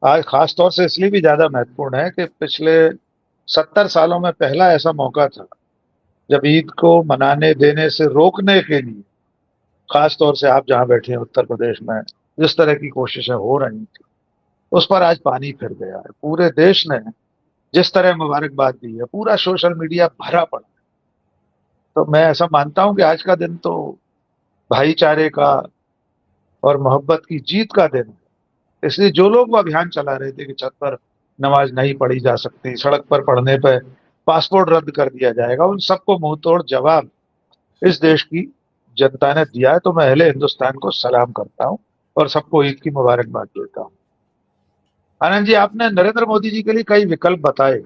आज खास तौर से इसलिए भी ज्यादा महत्वपूर्ण है कि पिछले 70 सालों में पहला ऐसा मौका था जब ईद को मनाने देने से रोकने के लिए, खास तौर से आप जहां बैठे हैं उत्तर प्रदेश में, जिस तरह की कोशिशें हो रही थी उस पर आज पानी फिर गया है। पूरे देश ने जिस तरह मुबारकबाद दी है, पूरा सोशल मीडिया भरा पड़ा है। तो मैं ऐसा मानता हूं कि आज का दिन तो भाईचारे का और मोहब्बत की जीत का दिन है। इसलिए जो लोग वो अभियान चला रहे थे कि छत पर नमाज नहीं पढ़ी जा सकती, सड़क पर पढ़ने पर पासपोर्ट रद्द कर दिया जाएगा, उन सबको मुंह तोड़ जवाब इस देश की जनता ने दिया है। तो मैं अहले हिंदुस्तान को सलाम करता हूं और सबको ईद की मुबारकबाद देता हूं। आनंद जी, आपने नरेंद्र मोदी जी के लिए कई विकल्प बताए,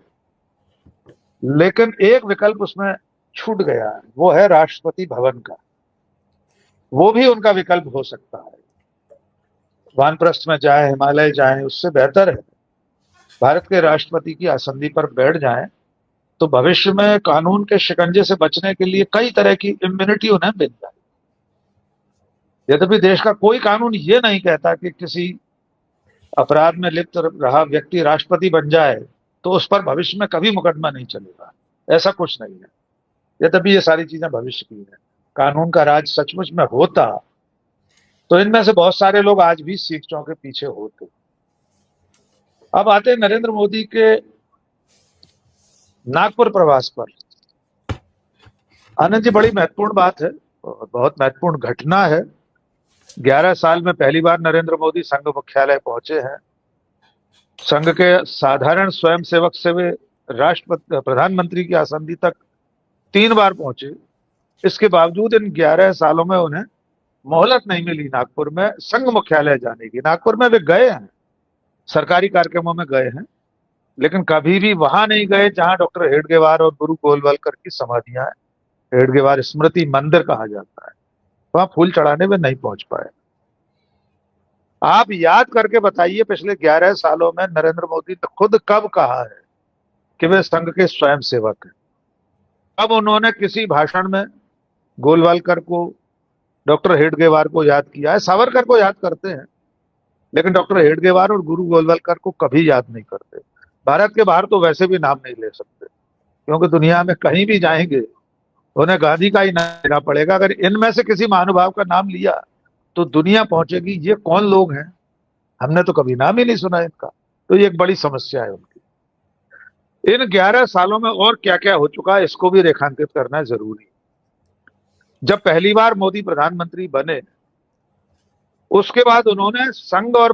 लेकिन एक विकल्प उसमें छूट गया है, वो है राष्ट्रपति भवन का। वो भी उनका विकल्प हो सकता है। वानप्रस्थ में जाए, हिमालय जाए, उससे बेहतर है भारत के राष्ट्रपति की आसंदी पर बैठ जाएं, तो भविष्य में कानून के शिकंजे से बचने के लिए कई तरह की इम्यूनिटी उन्हें मिल जाए। यद्यपि देश का कोई कानून ये नहीं कहता कि किसी अपराध में लिप्त रहा व्यक्ति राष्ट्रपति बन जाए तो उस पर भविष्य में कभी मुकदमा नहीं चलेगा। ऐसा कुछ नहीं है। यद्यपि ये सारी चीजें भविष्य की है। कानून का राज सचमुच में होता तो इनमें से बहुत सारे लोग आज भी सीखचों के पीछे होते। अब आते हैं नरेंद्र मोदी के नागपुर प्रवास पर। आनंद जी, बड़ी महत्वपूर्ण बात है और बहुत महत्वपूर्ण घटना है। 11 साल में पहली बार नरेंद्र मोदी संघ मुख्यालय पहुंचे हैं। संघ के साधारण स्वयंसेवक से वे राष्ट्रपति प्रधानमंत्री की आसंदी तक 3 बार पहुंचे। इसके बावजूद इन 11 सालों में उन्हें मोहलत नहीं मिली नागपुर में संघ मुख्यालय जाने की। नागपुर में वे गए हैं, सरकारी कार्यक्रमों में गए हैं, लेकिन कभी भी वहां नहीं गए जहां डॉक्टर हेडगेवार और गुरु गोलवलकर की समाधियां हैं। हेडगेवार स्मृति मंदिर कहा जाता है। वहां फूल चढ़ाने में नहीं पहुंच पाए। आप याद करके बताइए, पिछले 11 सालों में नरेंद्र मोदी ने खुद कब कहा है कि वे संघ के स्वयं सेवक हैं? अब उन्होंने किसी भाषण में गोलवालकर को, डॉक्टर हेडगेवार को याद किया है? सावरकर को याद करते हैं, लेकिन डॉक्टर हेडगेवार और गुरु गोलवालकर को कभी याद नहीं करते। भारत के बाहर तो वैसे भी नाम नहीं ले सकते, क्योंकि दुनिया में कहीं भी जाएंगे उन्हें गांधी का ही नाम लेना पड़ेगा। अगर इनमें से किसी महानुभाव का नाम लिया तो दुनिया पहुंचेगी ये कौन लोग हैं, हमने तो कभी नाम ही नहीं सुना इनका। तो ये एक बड़ी समस्या है उनकी। इन 11 सालों में और क्या क्या हो चुका है, इसको भी रेखांकित करना जरूरी है। जब पहली बार मोदी प्रधानमंत्री बने, उसके बाद उन्होंने संघ और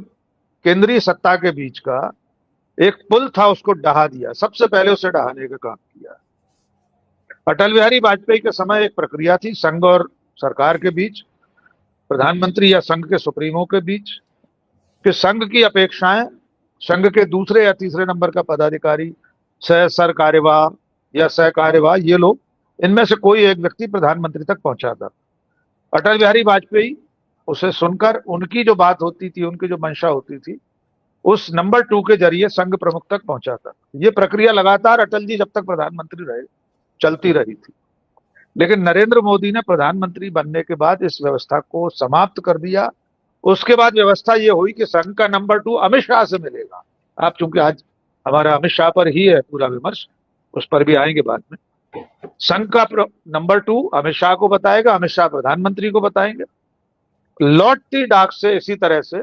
केंद्रीय सत्ता के बीच का एक पुल था, उसको ढहा दिया। सबसे पहले उसे ढहाने का काम किया। अटल बिहारी वाजपेयी के समय एक प्रक्रिया थी संघ और सरकार के बीच, प्रधानमंत्री या संघ के सुप्रीमो के बीच, कि संघ की अपेक्षाएं संघ के दूसरे या तीसरे नंबर का पदाधिकारी, सह सर कार्यवाह या सह कार्यवाह, ये लोग, इनमें से कोई एक व्यक्ति प्रधानमंत्री तक पहुंचाता। अटल बिहारी वाजपेयी उसे सुनकर उनकी जो बात होती थी, उनकी जो मंशा होती थी, उस नंबर 2 के जरिए संघ प्रमुख तक पहुंचाता। ये प्रक्रिया लगातार अटल जी जब तक प्रधानमंत्री रहे चलती रही थी। लेकिन नरेंद्र मोदी ने प्रधानमंत्री बनने के बाद इस व्यवस्था को समाप्त कर दिया। उसके बाद व्यवस्था ये हुई कि संघ का नंबर 2 अमित शाह से मिलेगा। आप चूंकि आज हमारा अमित शाह पर ही है पूरा विमर्श, उस पर भी आएंगे बाद में। संघ का नंबर 2 अमित शाह को बताएगा, अमित शाह प्रधानमंत्री को बताएंगे। लौटती डाक से इसी तरह से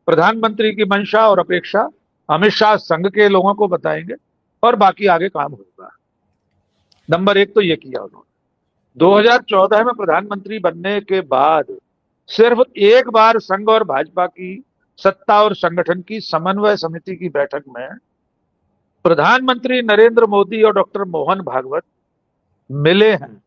प्रधानमंत्री की मंशा और अपेक्षा अमित शाह संघ के लोगों को बताएंगे और बाकी आगे काम होगा। नंबर 1 तो ये किया उन्होंने। 2014 में प्रधानमंत्री बनने के बाद सिर्फ एक बार संघ और भाजपा की सत्ता और संगठन की समन्वय समिति की बैठक में प्रधानमंत्री नरेंद्र मोदी और डॉक्टर मोहन भागवत मिले हैं।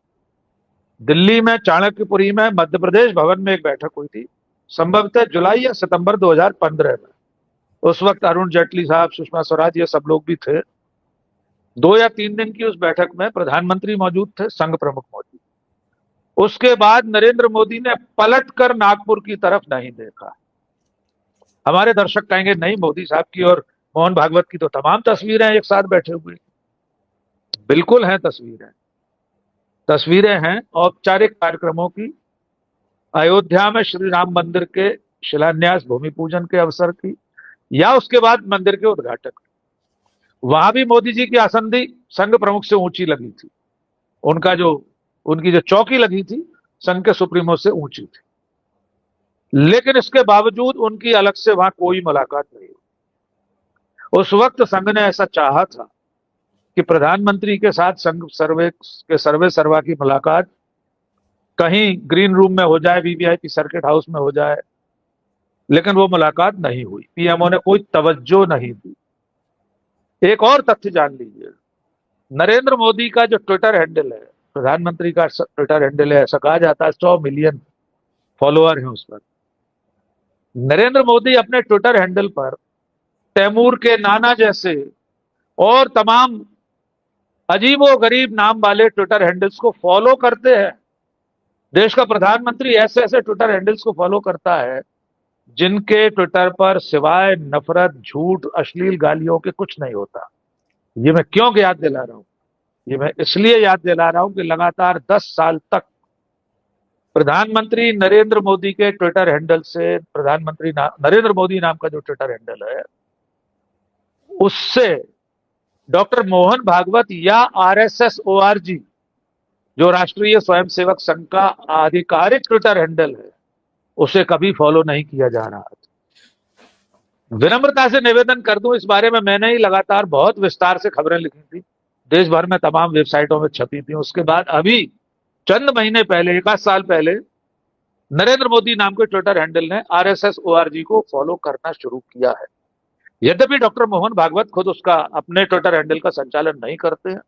दिल्ली में चाणक्यपुरी में मध्य प्रदेश भवन में एक बैठक हुई थी, संभवतः जुलाई या सितंबर 2015 में। उस वक्त अरुण जेटली साहब, सुषमा स्वराज, ये सब लोग भी थे। 2 या 3 दिन की उस बैठक में प्रधानमंत्री मौजूद थे, संघ प्रमुख मौजूद। उसके बाद नरेंद्र मोदी ने पलटकर नागपुर की तरफ नहीं देखा। हमारे दर्शक कहेंगे नहीं, मोदी साहब की और मोहन भागवत की तो तमाम तस्वीरें एक साथ बैठे हुए। बिल्कुल हैं तस्वीरें। तस्वीरें हैं औपचारिक कार्यक्रमों की, अयोध्या में श्री राम मंदिर के शिलान्यास भूमि पूजन के अवसर की, या उसके बाद मंदिर के उद्घाटन। वहां भी मोदी जी की आसंदी संघ प्रमुख से ऊंची लगी थी। उनकी जो चौकी लगी थी संघ के सुप्रीमो से ऊंची थी। लेकिन इसके बावजूद उनकी अलग से वहां कोई मुलाकात नहीं हुई। उस वक्त संघ ने ऐसा चाहा था कि प्रधानमंत्री के साथ संघ सर्वे सर्वा की मुलाकात कहीं ग्रीन रूम में हो जाए, वीवीआईपी सर्किट हाउस में हो जाए, लेकिन वो मुलाकात नहीं हुई। पीएमओ ने कोई तवज्जो नहीं दी। एक और तथ्य जान लीजिए, नरेंद्र मोदी का जो ट्विटर हैंडल है, प्रधानमंत्री का ट्विटर हैंडल है, ऐसा कहा जाता है 100 मिलियन फॉलोअर हैं उस पर। नरेंद्र मोदी अपने ट्विटर हैंडल पर तैमूर के नाना जैसे और तमाम अजीबो गरीब नाम वाले ट्विटर हैंडल्स को फॉलो करते हैं। देश का प्रधानमंत्री ऐसे ऐसे ट्विटर हैंडल्स को फॉलो करता है जिनके ट्विटर पर सिवाय नफरत, झूठ, अश्लील गालियों के कुछ नहीं होता। ये मैं क्यों याद दिला रहा हूं? ये मैं इसलिए याद दिला रहा हूं कि लगातार 10 साल तक प्रधानमंत्री नरेंद्र मोदी के ट्विटर हैंडल से, नरेंद्र मोदी नाम का जो ट्विटर हैंडल है, उससे डॉक्टर मोहन भागवत या आरएसएस ओआरजी, जो राष्ट्रीय स्वयंसेवक संघ का आधिकारिक ट्विटर हैंडल है, उसे कभी फॉलो नहीं किया जा रहा था। विनम्रता से निवेदन कर दूं, इस बारे में मैंने ही लगातार बहुत विस्तार से खबरें लिखी थी, देश भर में तमाम वेबसाइटों में छपी थी। उसके बाद अभी चंद महीने पहले, 1 साल पहले, नरेंद्र मोदी नाम के ट्विटर हैंडल ने आरएसएस ओआरजी को फॉलो करना शुरू किया है। यद्यपि डॉक्टर मोहन भागवत खुद उसका अपने ट्विटर हैंडल का संचालन नहीं करते हैं,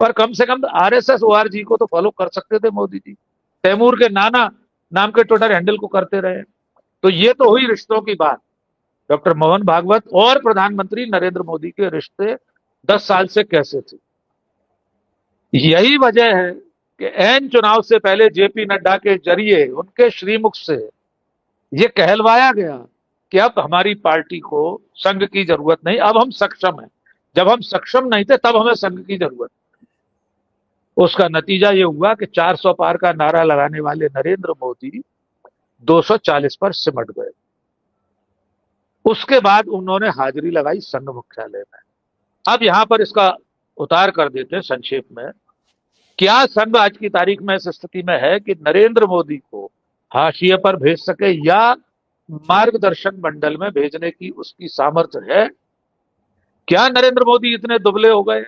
पर कम से कम आरएसएस ओआरजी को तो फॉलो कर सकते थे मोदी जी। तैमूर के नाना नाम के ट्विटर हैंडल को करते रहे। तो ये तो हुई रिश्तों की बात। डॉक्टर मोहन भागवत और प्रधानमंत्री नरेंद्र मोदी के रिश्ते 10 साल से कैसे थे? यही वजह है कि एन चुनाव से पहले जेपी नड्डा के जरिए उनके श्रीमुख से यह कहलवाया गया कि अब हमारी पार्टी को संघ की जरूरत नहीं, अब हम सक्षम हैं। जब हम सक्षम नहीं थे तब हमें संघ की जरूरत। उसका नतीजा यह हुआ कि 400 पार का नारा लगाने वाले नरेंद्र मोदी 240 पर सिमट गए। उसके बाद उन्होंने हाजिरी लगाई संघ मुख्यालय में। अब यहां पर इसका उतार कर देते हैं संक्षेप में। क्या संघ आज की तारीख में इस स्थिति में है कि नरेंद्र मोदी को हाशिए पर भेज सके या मार्गदर्शन मंडल में भेजने की उसकी सामर्थ्य है? क्या नरेंद्र मोदी इतने दुबले हो गए,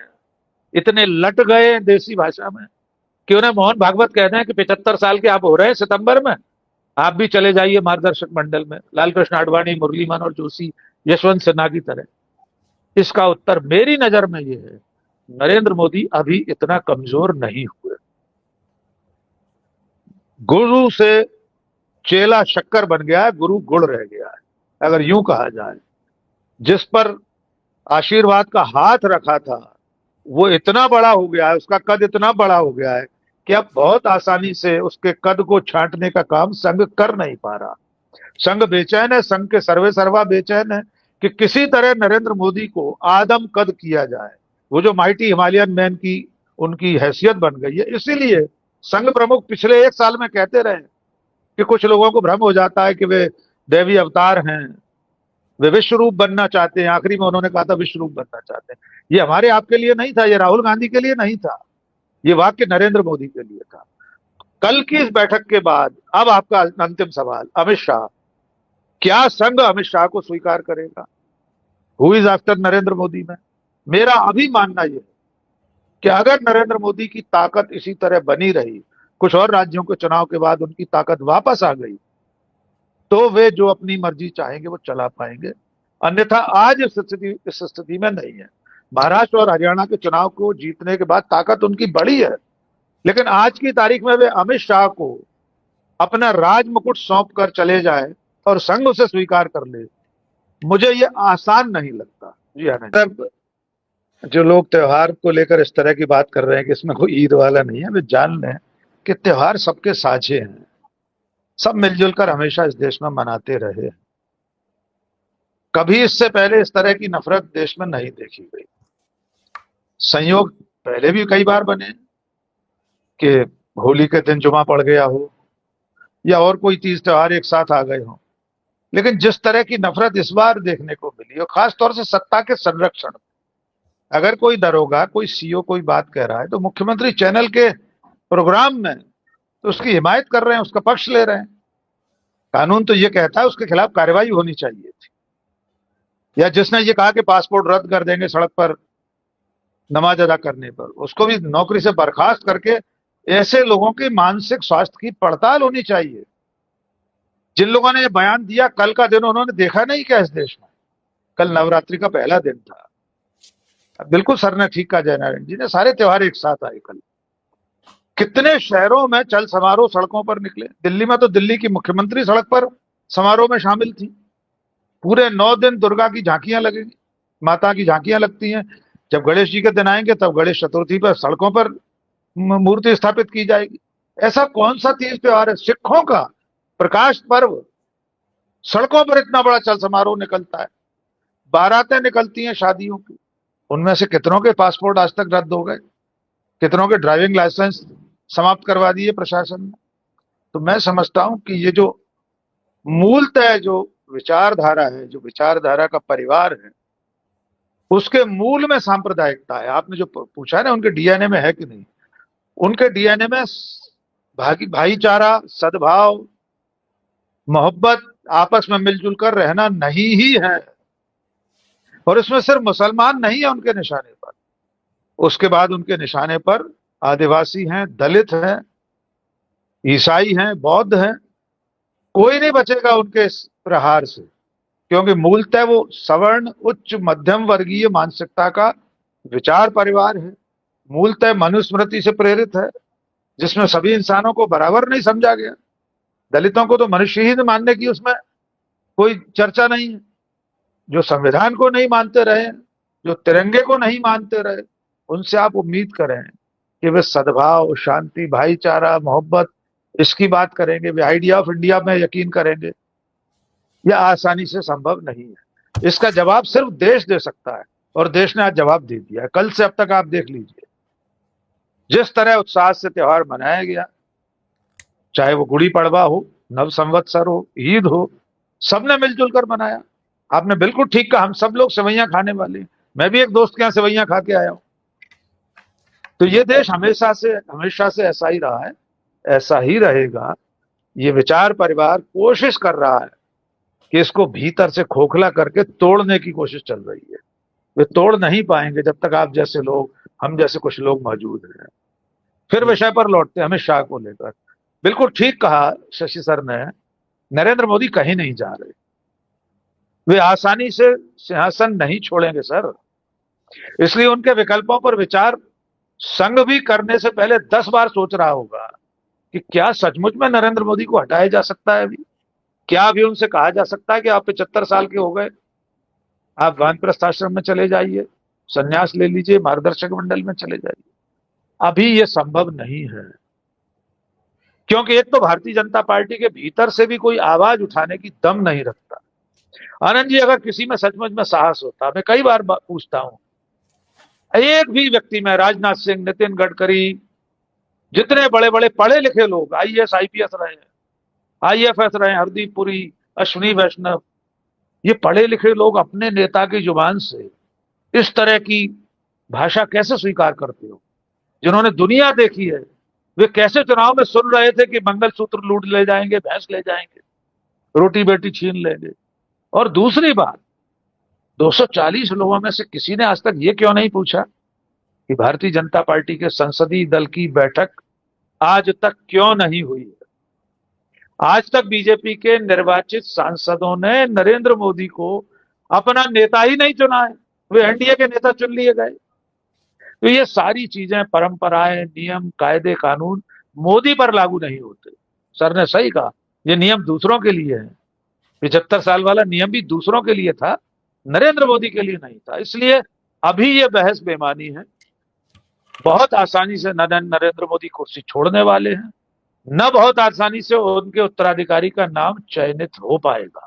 इतने लट गए देसी भाषा में, कि उन्हें मोहन भागवत कहते हैं कि 75 साल के आप हो रहे हैं सितंबर में, आप भी चले जाइए मार्गदर्शक मंडल में, लालकृष्ण आडवाणी, मुरली मनोहर जोशी, यशवंत सिन्हा की तरह? इसका उत्तर मेरी नजर में यह है, नरेंद्र मोदी अभी इतना कमजोर नहीं हुए। गुरु से चेला शक्कर बन गया है, गुरु गुड़ रह गया है, अगर यूं कहा जाए। जिस पर आशीर्वाद का हाथ रखा था वो इतना बड़ा हो गया है, उसका कद इतना बड़ा हो गया है कि अब बहुत आसानी से उसके कद को छांटने का काम संघ कर नहीं पा रहा। संघ बेचैन है, संघ के सर्वे सर्वा बेचैन है कि किसी तरह नरेंद्र मोदी को आदम कद किया जाए। वो जो माइटी हिमालयन मैन की उनकी हैसियत बन गई है। इसीलिए संघ प्रमुख पिछले 1 साल में कहते रहे कि कुछ लोगों को भ्रम हो जाता है कि वे दैवी अवतार हैं, वे विश्व रूप बनना चाहते हैं। आखिरी में उन्होंने कहा था विश्व रूप बनना चाहते हैं। ये हमारे आपके लिए नहीं था, ये राहुल गांधी के लिए नहीं था, ये वाक्य नरेंद्र मोदी के लिए था। कल की इस बैठक के बाद अब आपका अंतिम सवाल, अमित शाह, क्या संघ अमित शाह को स्वीकार करेगा? Who is after Narendra Modi में? मेरा अभी मानना यह है कि अगर नरेंद्र मोदी की ताकत इसी तरह बनी रही, कुछ और राज्यों के चुनाव के बाद उनकी ताकत वापस आ गई, तो वे जो अपनी मर्जी चाहेंगे वो चला पाएंगे। अन्यथा आज इस स्थिति में नहीं है। महाराष्ट्र और हरियाणा के चुनाव को जीतने के बाद ताकत उनकी बढ़ी है, लेकिन आज की तारीख में वे अमित शाह को अपना राज मुकुट सौंप कर चले जाए और संघ उसे स्वीकार कर ले, मुझे ये आसान नहीं लगता। जी हाँ, जो लोग त्योहार को लेकर इस तरह की बात कर रहे हैं कि इसमें कोई ईद वाला नहीं है, वे जान लें कि त्योहार सबके साझे हैं। सब मिलजुल कर हमेशा इस देश में मनाते रहे। कभी इससे पहले इस तरह की नफरत देश में नहीं देखी गई। संयोग पहले भी कई बार बने कि होली के दिन जुमा पड़ गया हो या और कोई तीज त्योहार एक साथ आ गए हो, लेकिन जिस तरह की नफरत इस बार देखने को मिली, और खास तौर से सत्ता के संरक्षण, अगर कोई दरोगा, कोई सीओ कोई बात कह रहा है तो मुख्यमंत्री चैनल के प्रोग्राम में तो उसकी हिमायत कर रहे हैं, उसका पक्ष ले रहे हैं। कानून तो ये कहता है उसके खिलाफ कार्रवाई होनी चाहिए थी। या जिसने ये कहा कि पासपोर्ट रद्द कर देंगे सड़क पर नमाज अदा करने पर, उसको भी नौकरी से बर्खास्त करके ऐसे लोगों की मानसिक स्वास्थ्य की पड़ताल होनी चाहिए। जिन लोगों ने ये बयान दिया, कल का दिन उन्होंने देखा नहीं क्या इस देश में? कल नवरात्रि का पहला दिन था। बिल्कुल सर ने ठीक कहा जयनारायण जी ने, सारे त्योहार एक साथ आए कल। कितने शहरों में चल समारोह सड़कों पर निकले। दिल्ली में तो दिल्ली की मुख्यमंत्री सड़क पर समारोह में शामिल थी। पूरे 9 दिन दुर्गा की झांकियां लगेंगी, माता की झांकियां लगती हैं। जब गणेश जी के दिन आएंगे तब गणेश चतुर्थी पर सड़कों पर मूर्ति स्थापित की जाएगी। ऐसा कौन सा तीज त्योहार है सिखों का प्रकाश पर्व, सड़कों पर इतना बड़ा चल समारोह निकलता है, बारातें निकलती हैं शादियों की, उनमें से कितनों के पासपोर्ट आज तक रद्द हो गए, कितनों के ड्राइविंग लाइसेंस समाप्त करवा दिए प्रशासन ने। तो मैं समझता हूं कि ये जो मूलतः जो विचारधारा है, जो विचारधारा का परिवार है, उसके मूल में सांप्रदायिकता है। आपने जो पूछा ना उनके डीएनए में है कि नहीं, उनके डीएनए में भाईचारा, सद्भाव, मोहब्बत, आपस में मिलजुल कर रहना नहीं ही है। और इसमें सिर्फ मुसलमान नहीं है उनके निशाने पर, उसके बाद उनके निशाने पर आदिवासी हैं, दलित हैं, ईसाई हैं, बौद्ध हैं। कोई नहीं बचेगा उनके इस प्रहार से, क्योंकि मूलतः वो सवर्ण उच्च मध्यम वर्गीय मानसिकता का विचार परिवार है। मूलतः मनुस्मृति से प्रेरित है, जिसमें सभी इंसानों को बराबर नहीं समझा गया। दलितों को तो मनुष्य ही मानने की उसमें कोई चर्चा नहीं है। जो संविधान को नहीं मानते रहे, जो तिरंगे को नहीं मानते रहे, उनसे आप उम्मीद करें कि वे सद्भाव, शांति, भाईचारा, मोहब्बत इसकी बात करेंगे, वे आइडिया ऑफ इंडिया में यकीन करेंगे? यह आसानी से संभव नहीं है। इसका जवाब सिर्फ देश दे सकता है, और देश ने आज जवाब दे दिया है। कल से अब तक आप देख लीजिए, जिस तरह उत्साह से त्योहार मनाया गया, चाहे वो गुड़ी पड़वा हो, नव संवत्सर हो, ईद हो, सबने मिलजुल कर मनाया। आपने बिल्कुल ठीक कहा, हम सब लोग सेवैयां खाने वाले हैं। मैं भी एक दोस्त के यहाँ सेवैयां खा के आया हूं। तो ये देश हमेशा से ऐसा ही रहा है, ऐसा ही रहेगा। ये विचार परिवार कोशिश कर रहा है कि इसको भीतर से खोखला करके तोड़ने की कोशिश चल रही है। वे तोड़ नहीं पाएंगे जब तक आप जैसे लोग, हम जैसे कुछ लोग मौजूद हैं। फिर विषय पर लौटते हैं, अमित शाह को लेकर। बिल्कुल ठीक कहा शशि सर ने, नरेंद्र मोदी कहीं नहीं जा रहे। वे आसानी से सिंहासन नहीं छोड़ेंगे सर। इसलिए उनके विकल्पों पर विचार संघ भी करने से पहले 10 बार सोच रहा होगा कि क्या सचमुच में नरेंद्र मोदी को हटाया जा सकता है अभी? क्या अभी उनसे कहा जा सकता है कि आप 75 साल के हो गए, आप वानप्रस्थ आश्रम में चले जाइए, संन्यास ले लीजिए, मार्गदर्शक मंडल में चले जाइए? अभी ये संभव नहीं है, क्योंकि एक तो भारतीय जनता पार्टी के भीतर से भी कोई आवाज उठाने की दम नहीं रखता। आनंद जी, अगर किसी में सचमुच में साहस होता, मैं कई बार पूछता हूं, एक भी व्यक्ति में, राजनाथ सिंह, नितिन गडकरी, जितने बड़े बड़े पढ़े लिखे लोग, आईएएस आईपीएस रहे हैं, आईएफएस रहे हैं, हरदीप पुरी, अश्विनी वैष्णव, ये पढ़े लिखे लोग अपने नेता की जुबान से इस तरह की भाषा कैसे स्वीकार करते हो? जिन्होंने दुनिया देखी है, वे कैसे चुनाव में सुन रहे थे कि मंगलसूत्र लूट ले जाएंगे, भैंस ले जाएंगे, रोटी बेटी छीन लेंगे? और दूसरी बात, 240 लोगों में से किसी ने आज तक ये क्यों नहीं पूछा कि भारतीय जनता पार्टी के संसदीय दल की बैठक आज तक क्यों नहीं हुई है? आज तक बीजेपी के निर्वाचित सांसदों ने नरेंद्र मोदी को अपना नेता ही नहीं चुना है, वे एनडीए के नेता चुन लिए गए। तो ये सारी चीजें, परंपराएं, नियम, कायदे, कानून मोदी पर लागू नहीं होते। सर ने सही कहा, ये नियम दूसरों के लिए है। 75 साल वाला नियम भी दूसरों के लिए था, नरेंद्र मोदी के लिए नहीं था। इसलिए अभी ये बहस बेमानी है। बहुत आसानी से नरेंद्र मोदी कुर्सी छोड़ने वाले हैं, न बहुत आसानी से उनके उत्तराधिकारी का नाम चयनित हो पाएगा।